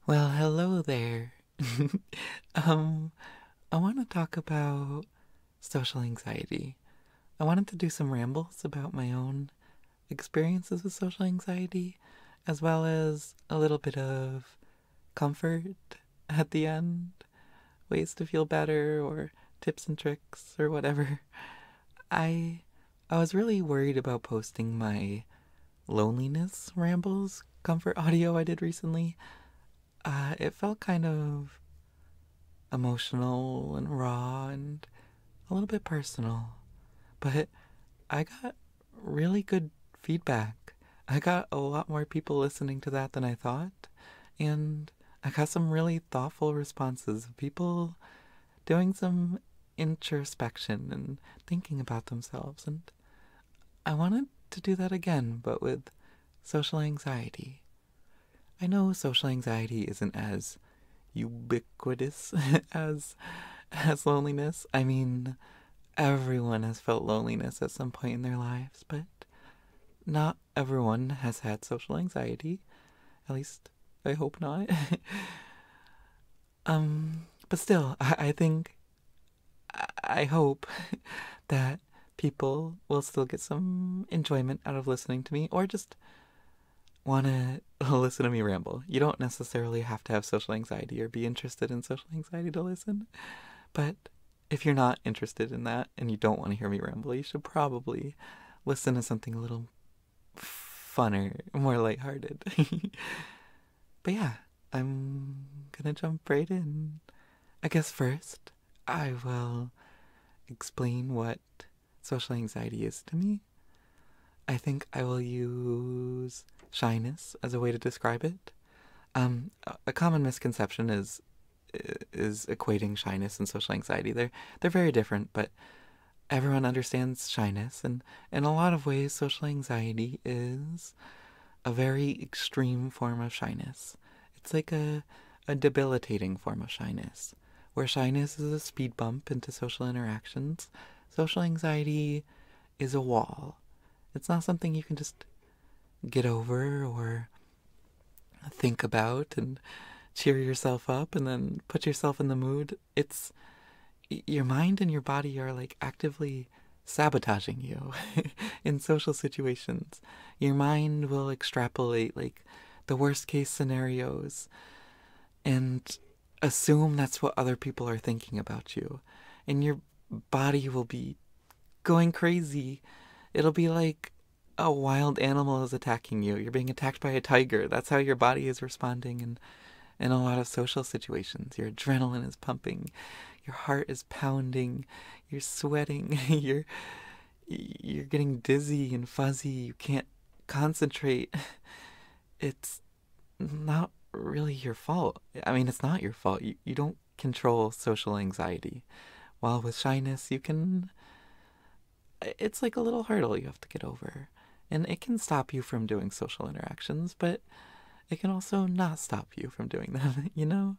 Well, hello there. um, I want to talk about social anxiety. I wanted to do some rambles about my own experiences with social anxiety, as well as a little bit of comfort at the end, ways to feel better, or tips and tricks, or whatever. I I was really worried about posting my loneliness rambles comfort audio I did recently. It felt kind of emotional and raw and a little bit personal. But I got really good feedback. I got a lot more people listening to that than I thought. And I got some really thoughtful responses of people doing some introspection and thinking about themselves. And I wanted to do that again, but with social anxiety. I know social anxiety isn't as ubiquitous as loneliness. I mean, everyone has felt loneliness at some point in their lives, but not everyone has had social anxiety. At least I hope not. But still, I think I hope that people will still get some enjoyment out of listening to me or just want to listen to me ramble. You don't necessarily have to have social anxiety or be interested in social anxiety to listen. But if you're not interested in that and you don't want to hear me ramble, you should probably listen to something a little funner, more lighthearted. But yeah, I'm gonna jump right in. I guess first, I will explain what social anxiety is to me. I think I will use shyness as a way to describe it. A common misconception is equating shyness and social anxiety. They're very different, but everyone understands shyness, and in a lot of ways, social anxiety is a very extreme form of shyness. It's like a debilitating form of shyness, where shyness is a speed bump into social interactions. Social anxiety is a wall. It's not something you can just get over or think about and cheer yourself up and then put yourself in the mood. It's your mind and your body are like actively sabotaging you in social situations. Your mind will extrapolate like the worst case scenarios and assume that's what other people are thinking about you. And your body will be going crazy. It'll be like a wild animal is attacking you. You're being attacked by a tiger. That's how your body is responding in a lot of social situations. Your adrenaline is pumping, your heart is pounding, you're sweating, you're getting dizzy and fuzzy, you can't concentrate. It's not really your fault. I mean, it's not your fault. You don't control social anxiety. While with shyness, you can. It's like a little hurdle you have to get over. And it can stop you from doing social interactions, but it can also not stop you from doing them, you know?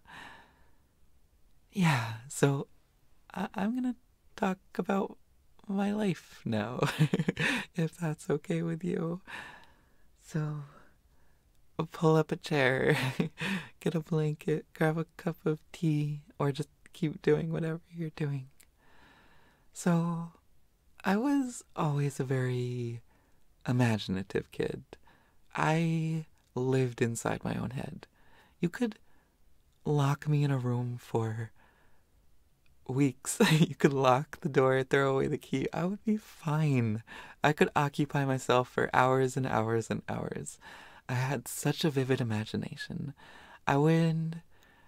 Yeah, so I'm gonna talk about my life now, if that's okay with you. So, pull up a chair, get a blanket, grab a cup of tea, or just keep doing whatever you're doing. So, I was always a very imaginative kid. I lived inside my own head. You could lock me in a room for weeks. You could lock the door, throw away the key. I would be fine. I could occupy myself for hours and hours and hours. I had such a vivid imagination. I would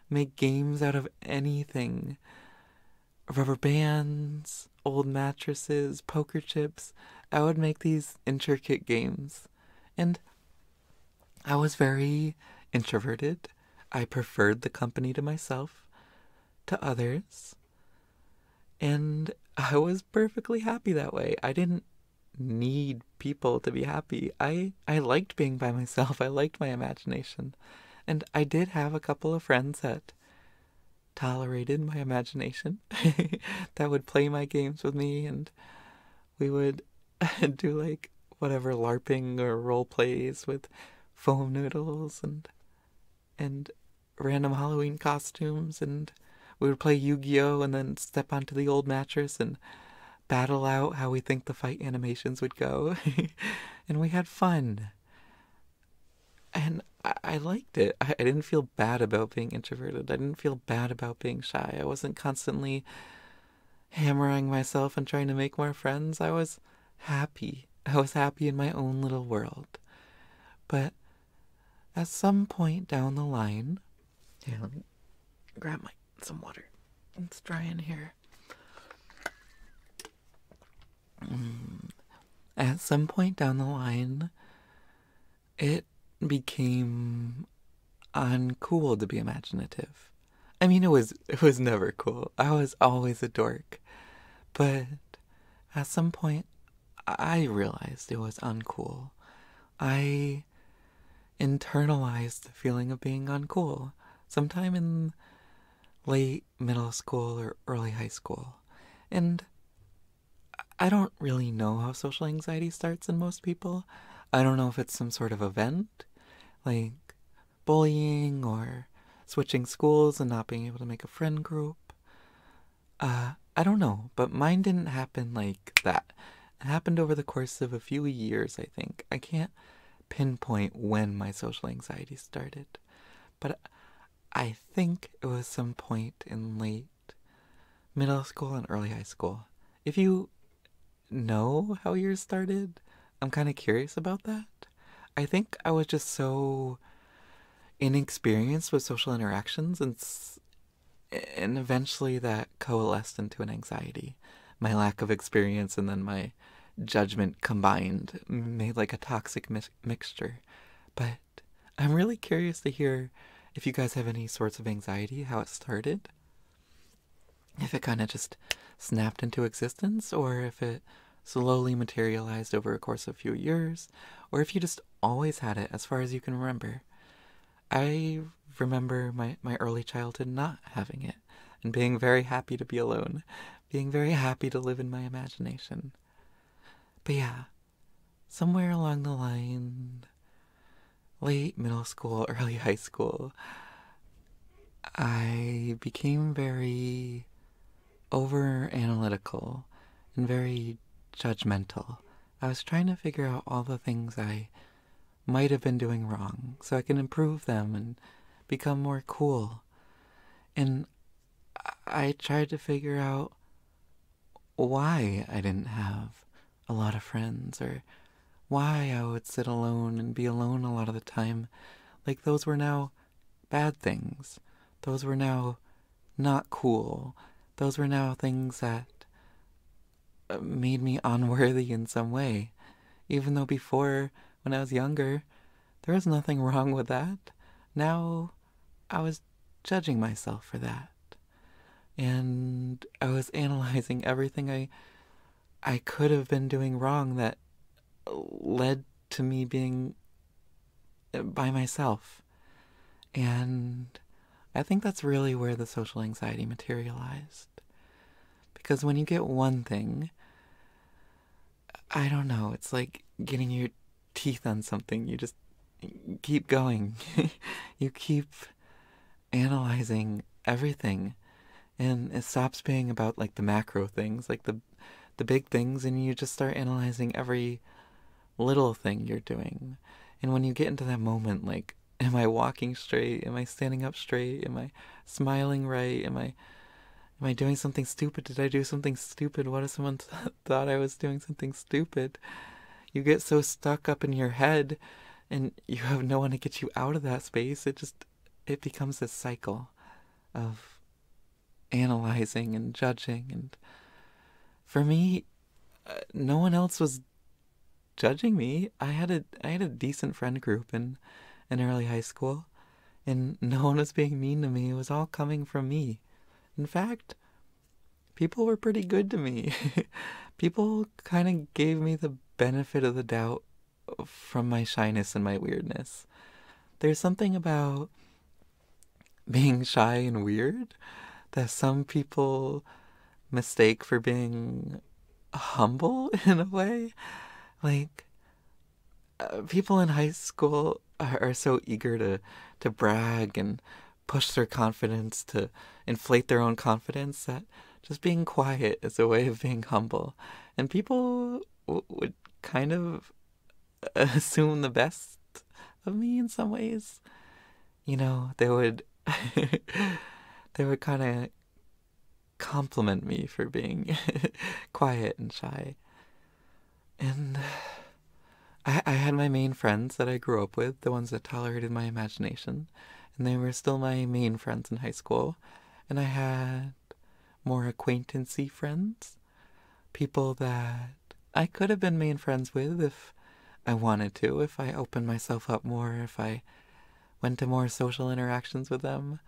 make games out of anything: rubber bands, old mattresses, poker chips. I would make these intricate games. And I was very introverted. I preferred the company to myself, to others. And I was perfectly happy that way. I didn't need people to be happy. I liked being by myself. I liked my imagination. And I did have a couple of friends that tolerated my imagination, that would play my games with me, and we would do like whatever LARPing or role plays with foam noodles and random Halloween costumes, and we would play Yu-Gi-Oh! And then step onto the old mattress and battle out how we think the fight animations would go. And we had fun. And I liked it. I didn't feel bad about being introverted. I didn't feel bad about being shy. I wasn't constantly hammering myself and trying to make more friends. I was happy. I was happy in my own little world. But at some point down the line, here, let me grab some water. It's dry in here. At some point down the line, it became uncool to be imaginative. I mean, it was never cool. I was always a dork. But at some point, I realized it was uncool. I internalized the feeling of being uncool sometime in late middle school or early high school. And I don't really know how social anxiety starts in most people. I don't know if it's some sort of event, like bullying or switching schools and not being able to make a friend group. I don't know, but mine didn't happen like that. It happened over the course of a few years, I think. I can't pinpoint when my social anxiety started, but I think it was some point in late middle school and early high school. If you know how yours started, I'm kind of curious about that. I think I was just so inexperienced with social interactions, and eventually that coalesced into an anxiety. My lack of experience and then my judgment combined made like a toxic mixture. But I'm really curious to hear if you guys have any sorts of anxiety, how it started. If it kind of just snapped into existence, or if it slowly materialized over a course of a few years, or if you just always had it as far as you can remember. I remember my early childhood not having it, and being very happy to be alone, being very happy to live in my imagination. But yeah, somewhere along the line, late middle school, early high school, I became very over analytical and very judgmental. I was trying to figure out all the things I might have been doing wrong so I can improve them and become more cool. And I tried to figure out why I didn't have a lot of friends, or why I would sit alone and be alone a lot of the time. Like those were now bad things. Those were now not cool. Those were now things that made me unworthy in some way. Even though before, when I was younger, there was nothing wrong with that. Now, I was judging myself for that. And I was analyzing everything I could have been doing wrong that led to me being by myself. And I think that's really where the social anxiety materialized. Because when you get one thing, I don't know, it's like getting your teeth on something. You just keep going. You keep analyzing everything. And it stops being about like the macro things, like the big things, and you just start analyzing every little thing you're doing. And when you get into that moment, like, am I walking straight? Am I standing up straight? Am I smiling right? Am I doing something stupid? Did I do something stupid? What if someone thought I was doing something stupid? You get so stuck up in your head, and you have no one to get you out of that space. It becomes this cycle of analyzing and judging. And for me, no one else was judging me. I had a decent friend group in early high school, and no one was being mean to me. It was all coming from me. In fact, people were pretty good to me. People kind of gave me the benefit of the doubt from my shyness and my weirdness. There's something about being shy and weird that some people mistake for being humble in a way. Like, people in high school are so eager to brag and push their confidence to inflate their own confidence, that just being quiet is a way of being humble. And people would kind of assume the best of me in some ways. You know, they would they would kind of compliment me for being quiet and shy. And I had my main friends that I grew up with, the ones that tolerated my imagination, and they were still my main friends in high school. And I had more acquaintancey friends, people that I could have been main friends with if I wanted to, if I opened myself up more, if I went to more social interactions with them.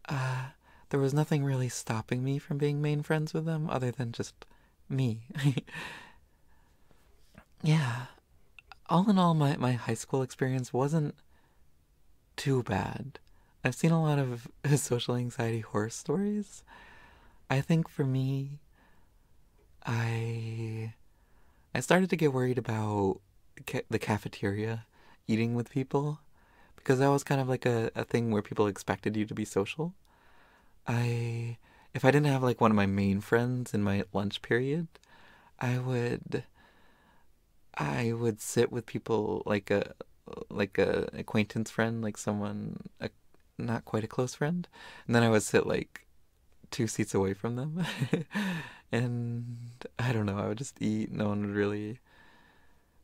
Uh, there was nothing really stopping me from being main friends with them other than just me. Yeah, all in all, my high school experience wasn't too bad. I've seen a lot of social anxiety horror stories. I think for me, I I started to get worried about the cafeteria, eating with people, because that was kind of like a thing where people expected you to be social. I If I didn't have like one of my main friends in my lunch period, I would I would sit with people like a acquaintance friend, like someone not quite a close friend, and then I would sit like 2 seats away from them, and I don't know, I would just eat. No one would really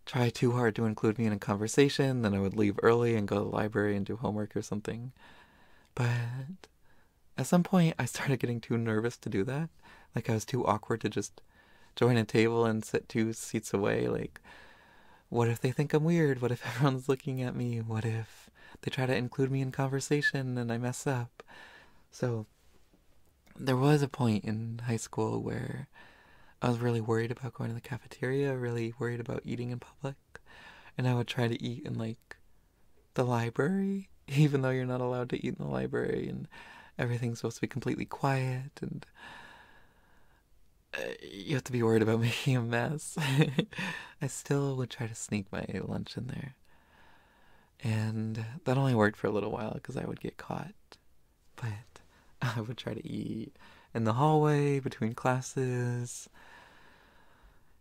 try too hard to include me in a conversation. Then I would leave early and go to the library and do homework or something. But at some point, I started getting too nervous to do that. Like I was too awkward to just join a table and sit 2 seats away. Like, what if they think I'm weird? What if everyone's looking at me? What if they try to include me in conversation and I mess up? So there was a point in high school where I was really worried about going to the cafeteria, really worried about eating in public, and I would try to eat in like the library, even though you're not allowed to eat in the library and everything's supposed to be completely quiet, and you have to be worried about making a mess. I still would try to sneak my lunch in there. And that only worked for a little while because I would get caught. But I would try to eat in the hallway between classes.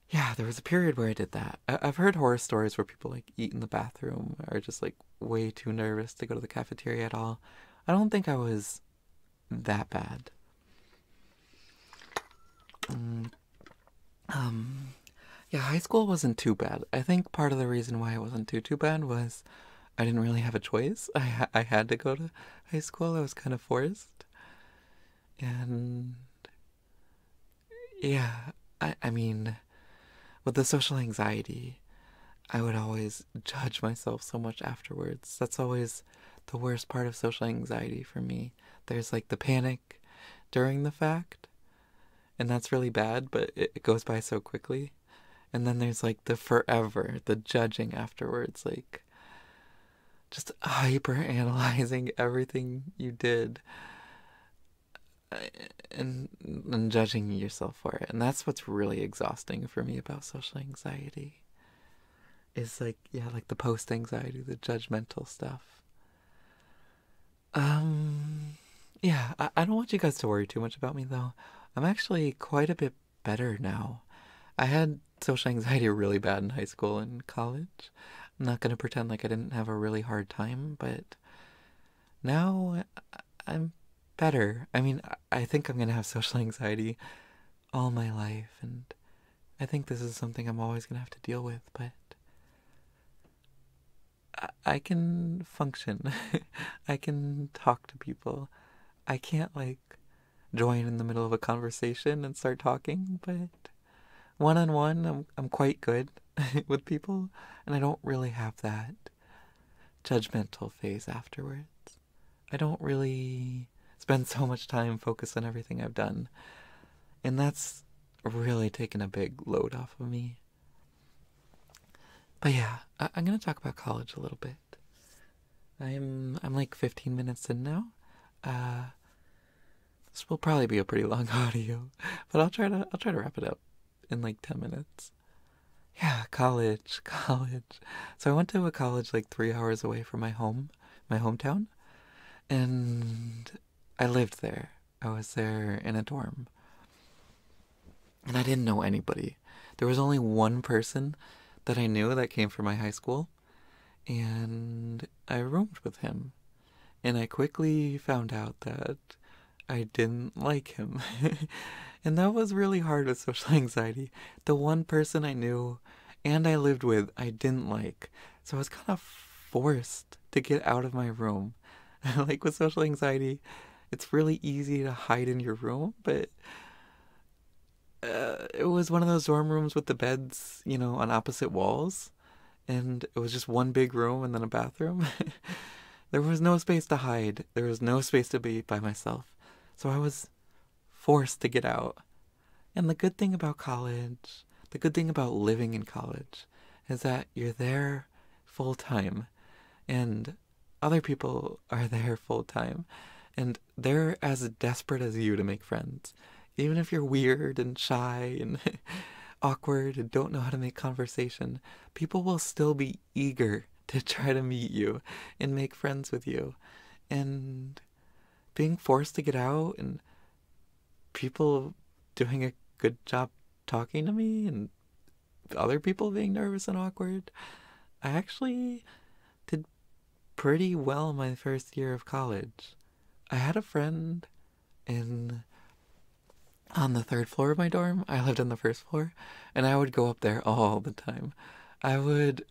Yeah, there was a period where I did that. I've heard horror stories where people like eat in the bathroom or just like way too nervous to go to the cafeteria at all. I don't think I was that bad. Mm, Um, yeah, high school wasn't too bad. I think part of the reason why it wasn't too bad was I didn't really have a choice. I had to go to high school. I was kind of forced. And yeah, I mean, with the social anxiety, I would always judge myself so much afterwards. That's always the worst part of social anxiety for me. There's like the panic during the fact, and that's really bad, but it goes by so quickly. And then there's like the forever, the judging afterwards, like just hyper analyzing everything you did, uh, and judging yourself for it. And that's what's really exhausting for me about social anxiety. Is like, yeah, like the post anxiety, the judgmental stuff. Um yeah, I don't want you guys to worry too much about me though. I'm actually quite a bit better now. I had social anxiety really bad in high school and college. I'm not gonna pretend like I didn't have a really hard time, but now I'm better. I mean, I think I'm gonna have social anxiety all my life, and I think this is something I'm always gonna have to deal with, but I can function. I can talk to people. I can't, like, join in the middle of a conversation and start talking, but one on one, I'm quite good with people, and I don't really have that judgmental phase afterwards. I don't really spend so much time focused on everything I've done, and that's really taken a big load off of me. But yeah, I'm gonna talk about college a little bit. I'm like 15 minutes in now. Uh, this will probably be a pretty long audio, but I'll try to wrap it up in like 10 minutes. Yeah, college. So I went to a college like 3 hours away from my hometown, And I lived there. I was there in a dorm. And I didn't know anybody. There was only one person that I knew that came from my high school, and I roomed with him. And I quickly found out that I didn't like him. And that was really hard with social anxiety. The one person I knew and I lived with, I didn't like. So I was kind of forced to get out of my room. Like with social anxiety, it's really easy to hide in your room, but it was one of those dorm rooms with the beds, on opposite walls. And it was just one big room and then a bathroom. There was no space to hide. There was no space to be by myself. So I was forced to get out. And the good thing about college, the good thing about living in college, is that you're there full time. And other people are there full time. And they're as desperate as you to make friends. Even if you're weird and shy and awkward and don't know how to make conversation, people will still be eager to try to meet you and make friends with you. And being forced to get out and people doing a good job talking to me and other people being nervous and awkward, I actually did pretty well my first year of college. I had a friend in on the third floor of my dorm. I lived on the first floor, and I would go up there all the time. I would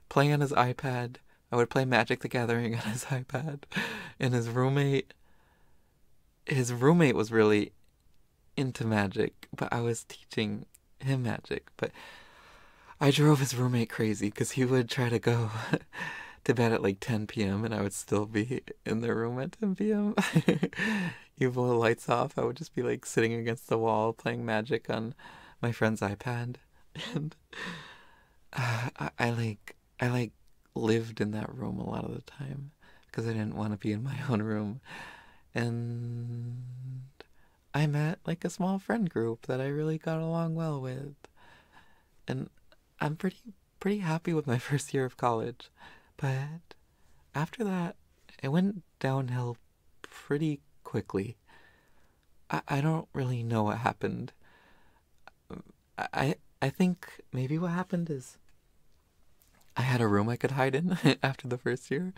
play on his iPad. I would play Magic the Gathering on his iPad. And his roommate was really into Magic, but I was teaching him Magic. But I drove his roommate crazy because he would try to go to bed at like 10 p.m. and I would still be in the room at 10 p.m. Even with the lights off, I would just be like sitting against the wall playing Magic on my friend's iPad. And I lived in that room a lot of the time because I didn't want to be in my own room. And I met like a small friend group that I really got along well with. And I'm pretty happy with my first year of college. But after that, it went downhill pretty quickly. I don't really know what happened. I think maybe what happened is I had a room I could hide in after the first year,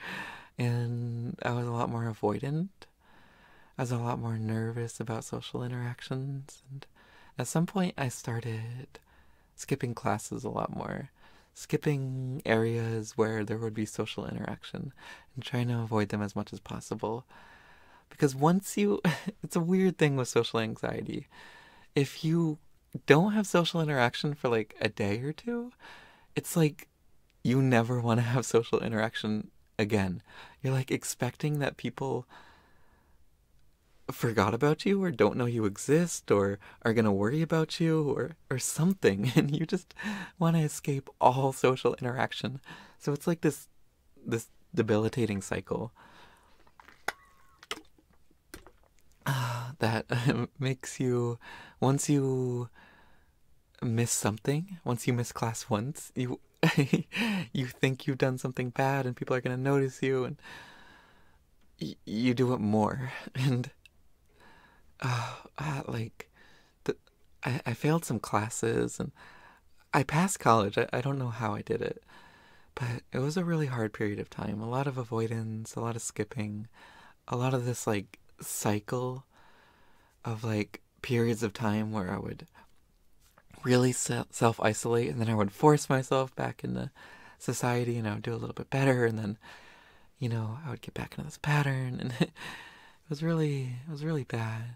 and I was a lot more avoidant. I was a lot more nervous about social interactions, and at some point I started skipping classes a lot more, skipping areas where there would be social interaction, and trying to avoid them as much as possible. Because once you, it's a weird thing with social anxiety. If you don't have social interaction for like a day or two, it's like you never want to have social interaction again. You're like expecting that people forgot about you or don't know you exist or are going to worry about you or something and you just want to escape all social interaction. So it's like this debilitating cycle that makes you, once you miss something, once you miss class once, you you think you've done something bad and people are going to notice you and you do it more. And like I failed some classes and I passed college. I don't know how I did it, but it was a really hard period of time. A lot of avoidance, a lot of skipping, a lot of this like cycle of like periods of time where I would really self isolate and then I would force myself back into society and I would do a little bit better and then I would get back into this pattern and it was really bad.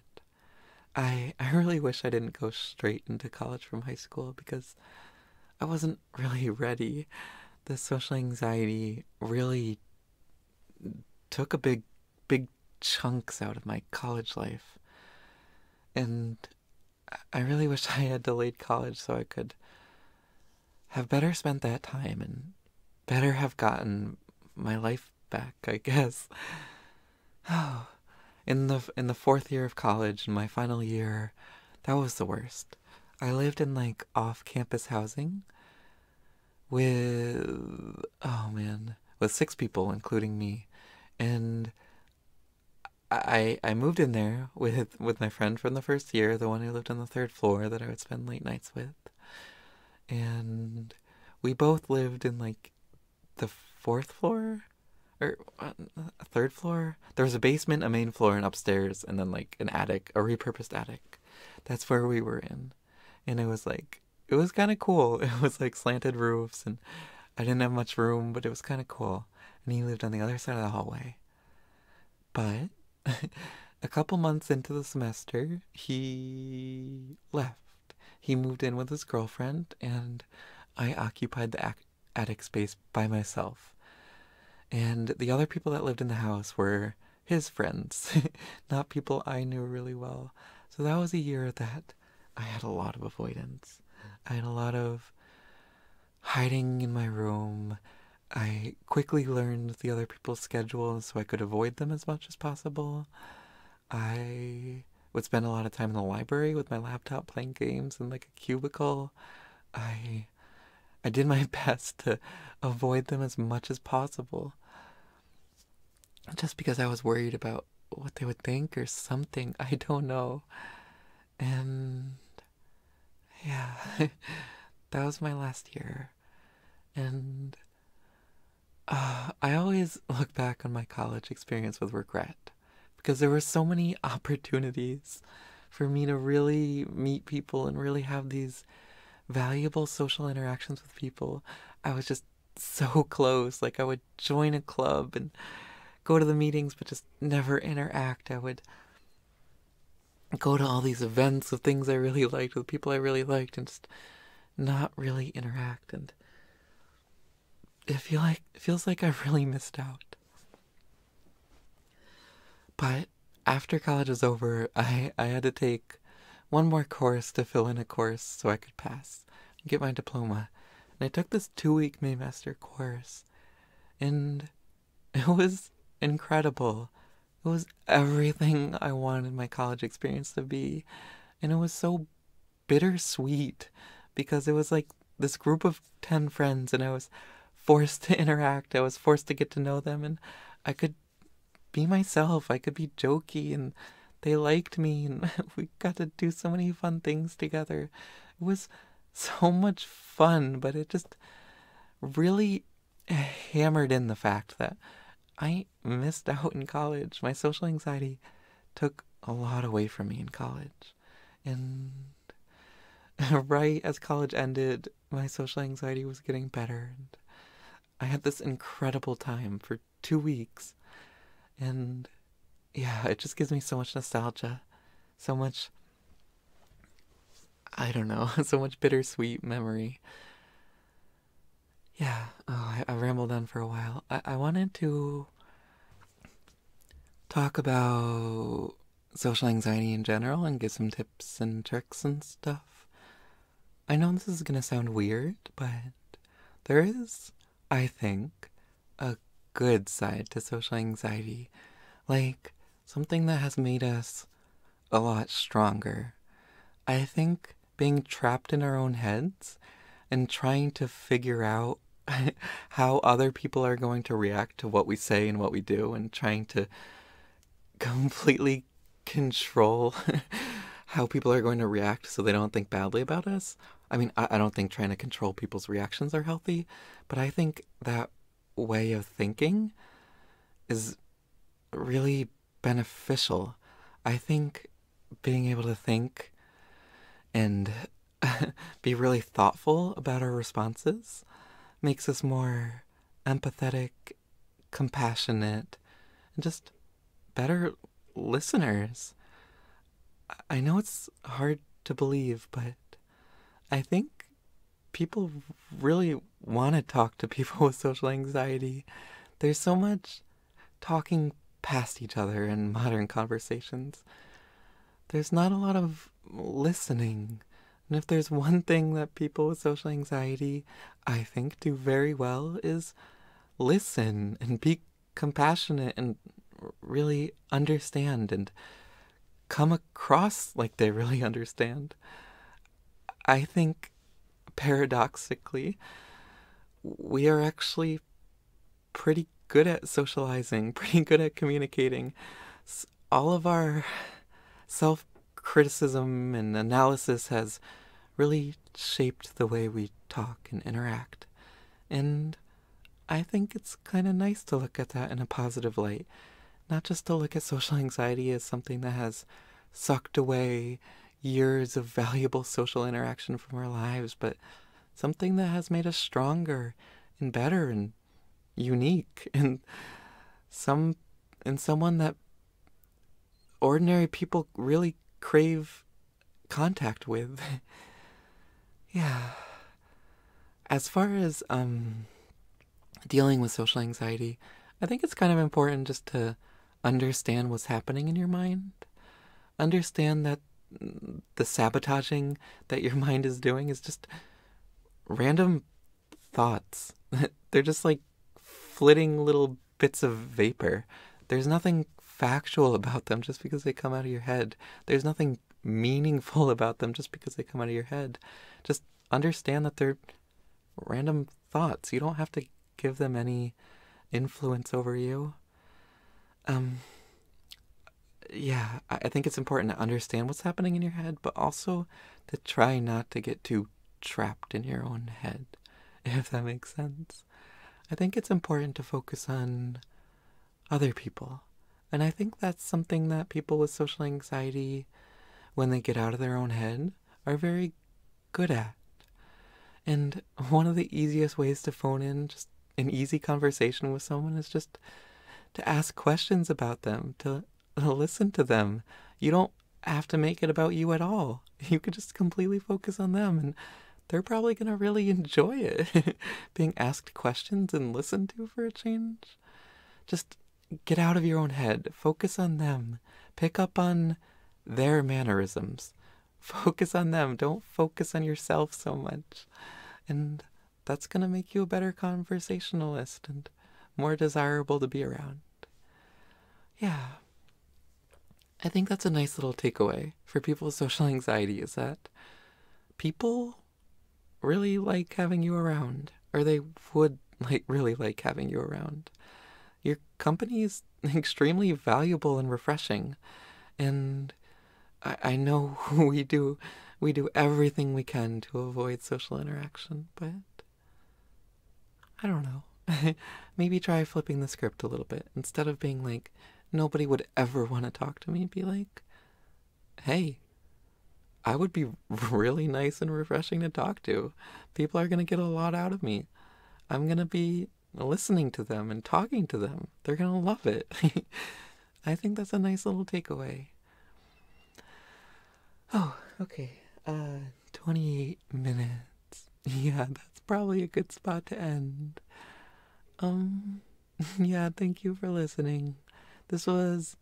I really wish I didn't go straight into college from high school because I wasn't really ready. The social anxiety really took a big chunks out of my college life. And I really wish I had delayed college so I could have better spent that time and better have gotten my life back, I guess. Oh, in the fourth year of college, in my final year, that was the worst. I lived in like off-campus housing with oh man, with six people including me. And I moved in there with my friend from the first year, the one who lived on the third floor that I would spend late nights with. And we both lived in like the fourth floor or third floor. There was a basement, a main floor, and upstairs, and then like an attic, a repurposed attic. That's where we were in. And it was kind of cool. It was like slanted roofs, and I didn't have much room, but it was kind of cool. And he lived on the other side of the hallway. But a couple months into the semester, he left. He moved in with his girlfriend, and I occupied the attic space by myself. And the other people that lived in the house were his friends, not people I knew really well. So that was a year that I had a lot of avoidance. I had a lot of hiding in my room. I quickly learned the other people's schedules so I could avoid them as much as possible. I would spend a lot of time in the library with my laptop playing games in like a cubicle. I I did my best to avoid them as much as possible. Just because I was worried about what they would think or something. I don't know. And yeah, that was my last year. And I always look back on my college experience with regret because there were so many opportunities for me to really meet people and really have these valuable social interactions with people. I was just so close. Like, I would join a club and go to the meetings, but just never interact. I would go to all these events of things I really liked with people I really liked and just not really interact. And it feels like I really missed out. But after college was over, I had to take one more course to fill in a course so I could pass and get my diploma. And I took this 2-week Maymester course, and it was incredible. It was everything I wanted my college experience to be. And it was so bittersweet because it was like this group of 10 friends, and I was forced to interact. I was forced to get to know them, and I could be myself. I could be jokey, and they liked me, and we got to do so many fun things together. It was so much fun, but it just really hammered in the fact that I missed out in college. My social anxiety took a lot away from me in college. And right as college ended, my social anxiety was getting better. And I had this incredible time for 2 weeks. And yeah, it just gives me so much nostalgia. So much, I don't know, so much bittersweet memory. Yeah, oh, I rambled on for a while. I wanted to talk about social anxiety in general and give some tips and tricks and stuff. I know this is gonna sound weird, but there is, I think, a good side to social anxiety. Like, something that has made us a lot stronger. I think being trapped in our own heads and trying to figure out how other people are going to react to what we say and what we do, and trying to completely control how people are going to react so they don't think badly about us. I mean, I don't think trying to control people's reactions are healthy, but I think that way of thinking is really beneficial. I think being able to think and be really thoughtful about our responses makes us more empathetic, compassionate, and just better listeners. I know it's hard to believe, but I think people really want to talk to people with social anxiety. There's so much talking past each other in modern conversations. There's not a lot of listening. And if there's one thing that people with social anxiety, I think, do very well is listen and be compassionate and really understand and come across like they really understand. I think, paradoxically, we are actually pretty good at socializing, pretty good at communicating. all of our self-criticism and analysis has really shaped the way we talk and interact. And I think it's kind of nice to look at that in a positive light. Not just to look at social anxiety as something that has sucked away years of valuable social interaction from our lives, but something that has made us stronger and better and unique and someone that ordinary people really crave contact with. Yeah. As far as dealing with social anxiety, I think it's kind of important just to understand what's happening in your mind. Understand that the sabotaging that your mind is doing is just random thoughts. They're just like flitting little bits of vapor. There's nothing factual about them just because they come out of your head. There's nothing meaningful about them just because they come out of your head. Just understand that they're random thoughts. You don't have to give them any influence over you. Yeah, I think it's important to understand what's happening in your head, but also to try not to get too trapped in your own head, if that makes sense. I think it's important to focus on other people. And I think that's something that people with social anxiety, when they get out of their own head, are very good at. And one of the easiest ways to phone in just an easy conversation with someone is just to ask questions about them, to listen to them. You don't have to make it about you at all. You could just completely focus on them, and they're probably going to really enjoy it. Being asked questions and listened to for a change. Just get out of your own head. Focus on them. Pick up on their mannerisms. Focus on them. Don't focus on yourself so much. And that's going to make you a better conversationalist and more desirable to be around. Yeah. I think that's a nice little takeaway for people with social anxiety, is that people really like having you around, or they would really like having you around. Your company is extremely valuable and refreshing, and I know we do everything we can to avoid social interaction, but I don't know. Maybe try flipping the script a little bit. Instead of being like, nobody would ever want to talk to me, be like, hey, I would be really nice and refreshing to talk to. People are going to get a lot out of me. I'm going to be listening to them and talking to them. They're going to love it. I think that's a nice little takeaway. Oh, okay. 28 minutes. Yeah, that's probably a good spot to end. Yeah, thank you for listening. This was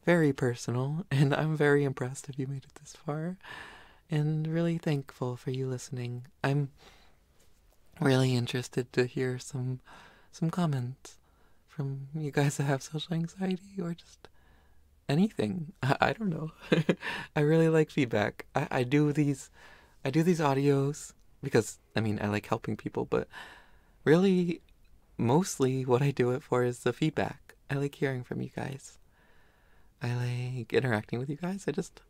very personal, and I'm very impressed if you made it this far, and really thankful for you listening. I'm really interested to hear some comments from you guys that have social anxiety, or just anything. I don't know. I really like feedback. I do these audios because, I mean, I like helping people, but really, mostly what I do it for is the feedback. I like hearing from you guys. I like interacting with you guys. I just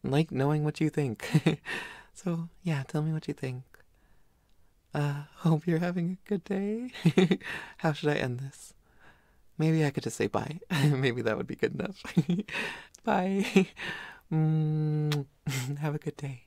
like knowing what you think. So, yeah, tell me what you think. Hope you're having a good day. How should I end this? Maybe I could just say bye. Maybe that would be good enough. Bye. Have a good day.